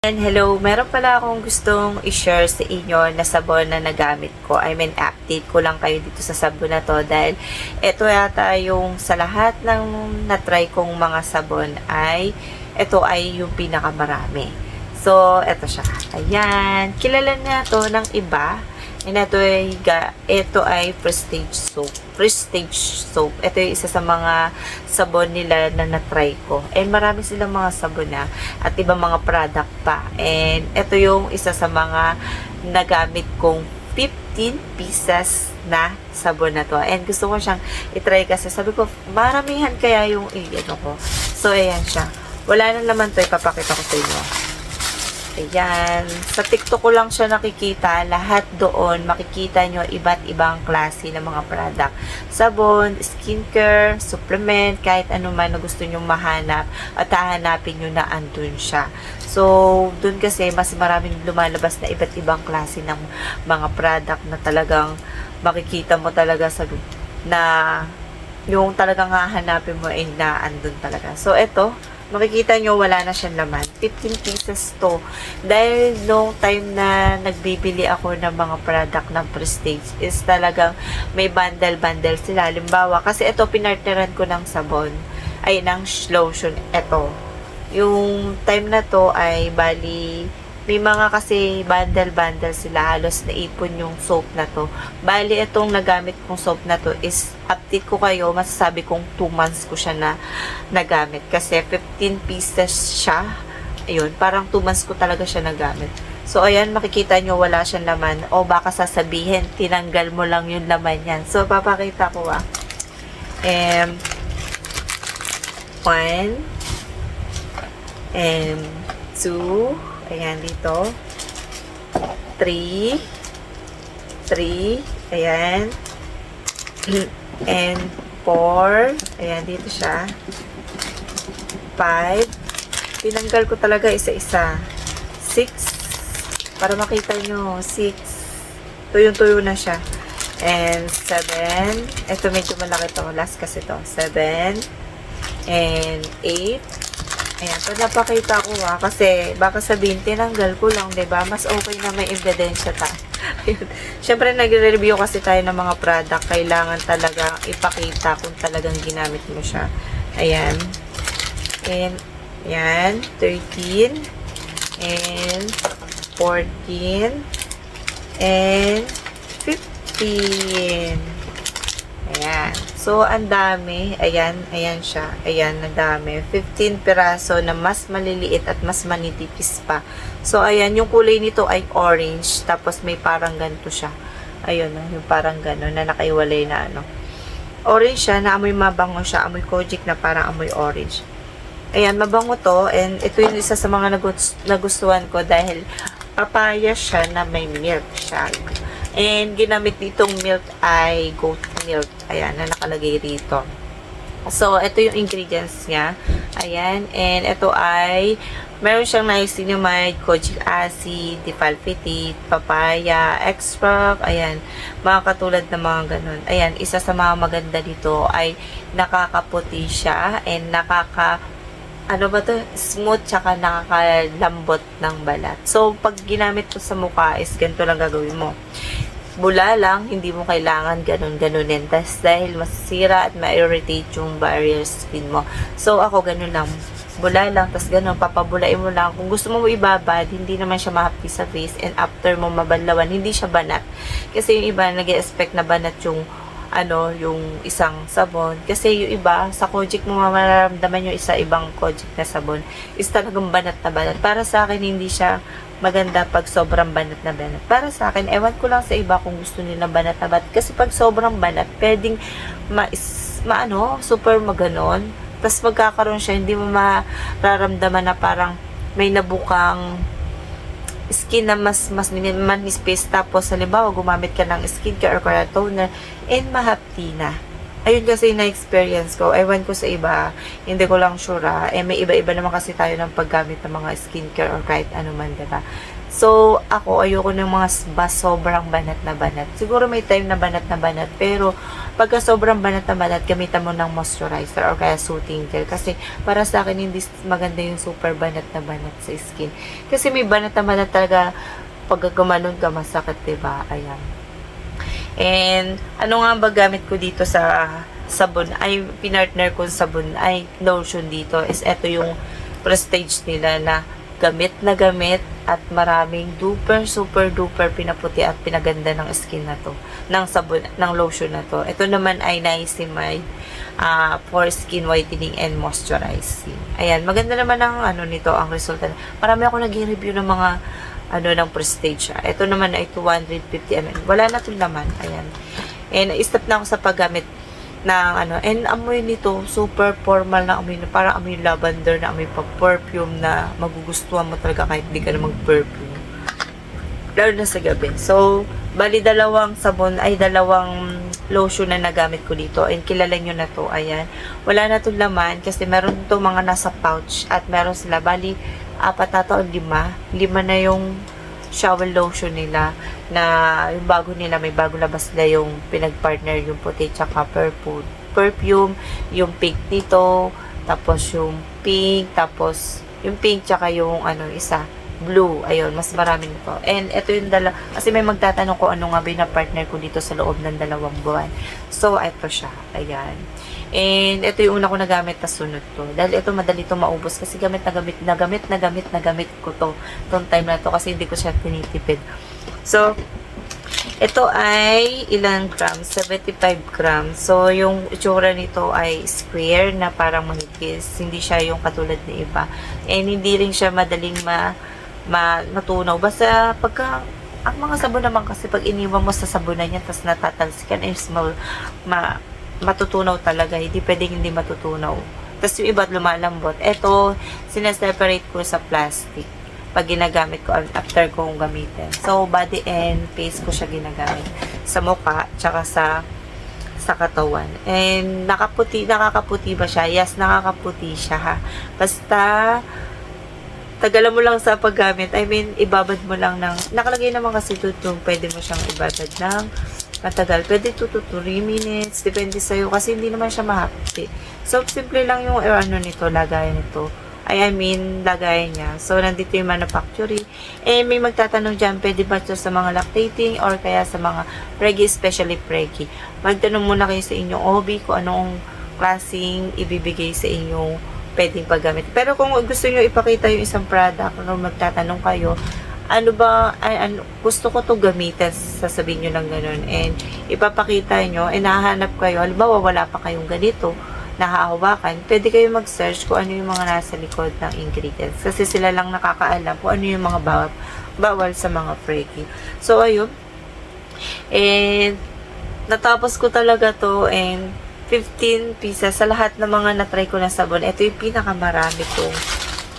And hello, meron pala akong gustong i-share sa inyo na sabon na nagamit ko. Update ko lang kayo dito sa sabon na to dahil ito yata yung sa lahat ng na-try kong mga sabon ay ito ay yung pinakamarami. So, ito siya. Ayan. Kilala na to ng iba. And ito ay Prestige Soap. Prestige Soap. Ito yung isa sa mga sabon nila na na-try ko. And marami silang mga sabon na at ibang mga product pa. And ito yung isa sa mga nagamit kong 15 pieces na sabon na to. And gusto ko siyang itry kasi sabi ko, maramihan kaya yung ano ko. So, ayan siya. Wala na naman to. Ipapakita ko sa inyo. Ayan. Sa TikTok ko lang siya nakikita. Lahat doon, makikita nyo iba't ibang klase ng mga product. Sabon, skincare, supplement, kahit ano man na gusto nyo mahanap at hahanapin nyo na andun siya. So, doon kasi mas maraming lumalabas na iba't ibang klase ng mga product na talagang makikita mo talaga sa na yung talagang hahanapin mo ay na andun talaga. So, eto, makikita nyo, wala na siyang laman. 15 pieces to. Dahil nung time na nagbibili ako ng mga product ng Prestige is talagang may bundle-bundle sila. Halimbawa, kasi ito pinartneran ko ng sabon. Ay, ng lotion. Ito. Yung time na to ay bali may mga kasi bundle-bundle sila, halos naipon yung soap na to. Bali, itong nagamit kong soap na to is, update ko kayo, masasabi kong 2 months ko siya na nagamit. Kasi 15 pieces siya. Ayun, parang 2 months ko talaga siya nagamit. So, ayan, makikita nyo, wala siyang laman. O baka sasabihin, tinanggal mo lang yung laman yan. So, papakita ko 1 and 2. Ayan, dito. 3. Ayan. And 4. Ayan, dito siya. 5. Tinanggal ko talaga isa-isa. 6. Para makita nyo. 6. Tuyong-tuyo na siya. And 7. Ito medyo malaki to. Last kasi to. 7. And 8. Ayan, so napakita ko kasi baka sabihin, tinanggal ko lang, 'di ba? Mas okay na may ebidensya ta. Siyempre, nagre-review kasi tayo ng mga product, kailangan talaga ipakita kung talagang ginamit mo siya. Ayan. And, ayan, 13, and 14, and 15. Ayan. So, ang dami. Ayan, ayan siya. Ayan, ang dami. 15 piraso na mas maliliit at mas manitipis pa. So, ayan, yung kulay nito ay orange. Tapos, may parang ganito siya. Ayun, yung parang gano'n na nakaiwalay na ano. Orange siya, na amoy mabango siya. Amoy kojic na parang amoy orange. Ayan, mabango to. And ito yung isa sa mga nagustuhan ko dahil papaya siya na may milk siya. And ginamit ditong milk ay goat milk. Ayan, na nakalagay rito. So, ito yung ingredients niya. Ayan. And ito ay, meron siyang niacinamide, kojic acid, difalfitate, papaya, extract. Ayan. Mga katulad ng mga ganun. Ayan. Isa sa mga maganda dito ay nakakaputi siya and ano ba to? Smooth tsaka nakakalambot ng balat. So, pag ginamit ko sa mukha is ganito lang gagawin mo. Bula lang, hindi mo kailangan ganun-ganunin. Tas dahil masisira at ma-irritate yung barrier skin mo. So, ako ganun lang. Bula lang, tas ganun, papabulain mo lang. Kung gusto mo ibabad, hindi naman siya mahapdi sa face. And after mo mabanlawan, hindi siya banat. Kasi yung iba, nag-expect na banat yung yung isang sabon. Kasi yung iba, sa kojic mo mararamdaman yung ibang kojic na sabon is talagang banat na banat. Para sa akin, hindi siya maganda pag sobrang banat na banat. Para sa akin, ewan ko lang sa iba kung gusto nila banat na banat. Kasi pag sobrang banat, pwedeng super maganon. Tapos magkakaroon siya, hindi mo mararamdaman na parang may nabukang skin na mas manipis. Tapos halimbawa gumamit ka ng skincare or toner and mahapdi na. ayun kasi na-experience ko. Ewan ko sa iba, hindi ko lang sure may iba-iba naman kasi tayo ng paggamit ng mga skincare or kahit ano man, diba? So, ako, ayoko ng mga sobrang banat na banat. Siguro may time na banat, pero pagka sobrang banat na banat, gamitan mo ng moisturizer or kaya soothing gel. Kasi para sa akin, hindi maganda yung super banat na banat sa skin. Kasi may banat na banat talaga, pag gumanon ka, masakit, diba? Ayan. And, ano nga ba gamit ko dito sa sabon? Ay, pinartner ko sabon, ay, lotion dito is eto yung Prestige nila na gamit na gamit at maraming super duper pinaputi at pinaganda ng skin na to, ng sabon, ng lotion na to. Ito naman ay niacinamide for skin whitening and moisturizing. Ayan, maganda naman ang ano nito, ang resulta. Marami ako nag-review ng mga ano ng Prestige. Ito naman ay 250 ml. Wala na itong laman. Ayan. And stop na ako sa paggamit ng ano. And amoy nito, super formal na amoy. Parang amoy lavender na amoy pag-perfume na magugustuhan mo talaga kahit di ka na mag-perfume. Lalo na sa gabi. So, bali dalawang sabon ay dalawang lotion na nagamit ko dito. And kilala nyo na to. Ayan. Wala na itong laman kasi meron to mga nasa pouch at meron sila. Bali, 4 o 5. 5 na yung shower lotion nila na yung bago nila, may bago labas nila yung pinag-partner yung puti tsaka perfume, yung pink nito, tapos yung pink, tapos yung pink tsaka yung ano isa, blue. Ayun, mas marami nito. And ito yung kasi may magtatanong ko ano nga ba yung partner ko dito sa loob ng 2 buwan. So, ito siya. Ayan. And ito yung una ko nagamit na sunod to. Dahil ito madali to maubos kasi gamit ko to. Itong time na to kasi hindi ko siya tinitipid. So, ito ay ilang grams? 75 grams. So, yung itsura nito ay square na parang manipis. Hindi siya yung katulad ng iba. And hindi rin siya madaling matunaw. Basta pagka ang mga sabon naman kasi pag iniwan mo sa sabunan niya tapos natatalsikan ay small matutunaw talaga. Hindi pwedeng hindi matutunaw. Tapos yung iba't lumalambot. Ito, sineseparate ko sa plastic pag ginagamit ko after kong gamitin. So, body and face ko siya ginagamit. Sa mukha, tsaka sa katawan. And nakakaputi ba siya? Yes, nakakaputi siya ha. Basta, tagalan mo lang sa paggamit. I mean, ibabad mo lang ng, nakalagay naman kasi tutong, pwede mo siyang ibabad ng matagal. Pwede 2 to 3 minutes. Depende sa'yo. Kasi hindi naman siya mahapti. So, simple lang yung ano nito, lagayan nito. I mean, lagayan niya. So, nandito yung manufacturing. Eh, may magtatanong dyan, pwede ba ito sa mga lactating or kaya sa mga preggy, especially preggy. Magtanong muna kayo sa inyong OB kung anong klaseng ibibigay sa inyong pwedeng paggamit. Pero kung gusto nyo ipakita yung isang product, kung magtatanong kayo, ano ba, gusto ko to gamitin, sasabihin nyo lang ganun, and ipapakita nyo, nahahanap kayo, halimbawa wala pa kayong ganito, nahahawakan, pwede kayo mag-search kung ano yung mga nasa likod ng ingredients, kasi sila lang nakakaalam kung ano yung mga bawal sa mga freaky. So, ayun, and natapos ko talaga to, and 15 pieces sa lahat ng mga na-try ko na sabon. Ito yung pinakamarami kong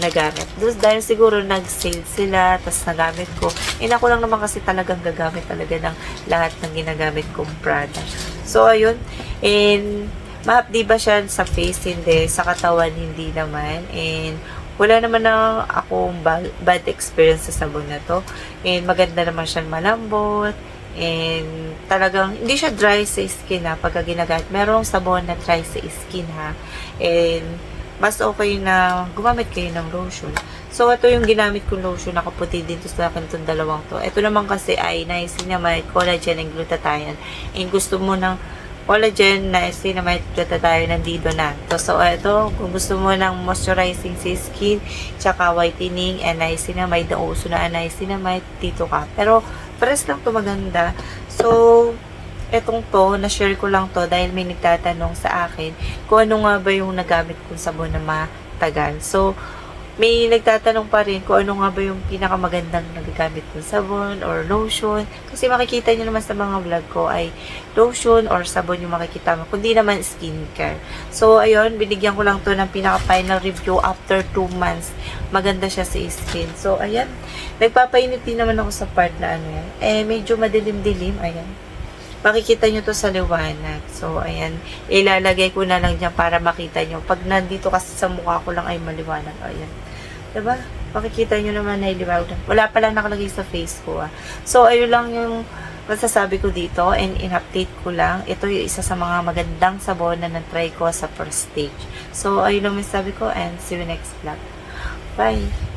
nagamit. Dahil siguro nag-sale sila, tapos nagamit ko. Ako lang naman kasi talagang gagamit talaga ng lahat ng ginagamit kong product. So, ayun. And, mahapdi ba siya sa face? Hindi. Sa katawan, hindi naman. And, wala naman na akong bad experience sa sabon na to. And, maganda naman siya malambot. And, talagang, hindi siya dry sa skin ha, pagka ginagamit. Merong sabon na dry sa skin ha. And, mas okay na gumamit kayo ng lotion. So, ito yung ginamit kong lotion. Nakaputi din to sa akin itong dalawang to. Ito naman kasi ay niacinamide, collagen, and glutathione. And gusto mo ng collagen, niacinamide, glutathione, nandito na. So, ito, kung gusto mo ng moisturizing sa skin, tsaka whitening, and niacinamide, na uso na niacinamide, dito ka. Pero, pares lang to maganda. So, etong to, na-share ko lang to dahil may nagtatanong sa akin kung ano nga ba yung nagamit kong sabon na matagal. So, may nagtatanong pa rin kung ano nga ba yung pinakamagandang nagagamit kong sabon or lotion. Kasi makikita nyo naman sa mga vlog ko ay lotion or sabon yung makikita mo, kundi naman skincare. So, ayun, binigyan ko lang to ng pinaka-final review after 2 months. Maganda siya sa skin. So, ayan, nagpapainit din naman ako sa part na ano yan. Medyo madilim-dilim, ayan. makikita nyo to sa liwanag. So, ayan, ilalagay ko na lang dyan para makita nyo. Pag nandito kasi sa mukha ko lang ay maliwanag. Ayan. Diba? Makikita nyo naman na liwanag. Wala pa lang nakalagay sa face ko. So, ayun lang yung masasabi ko dito and in-update ko lang. Ito yung isa sa mga magandang sabon na na-try ko sa first stage. So, ayun lang masasabi ko and see you next vlog. Bye!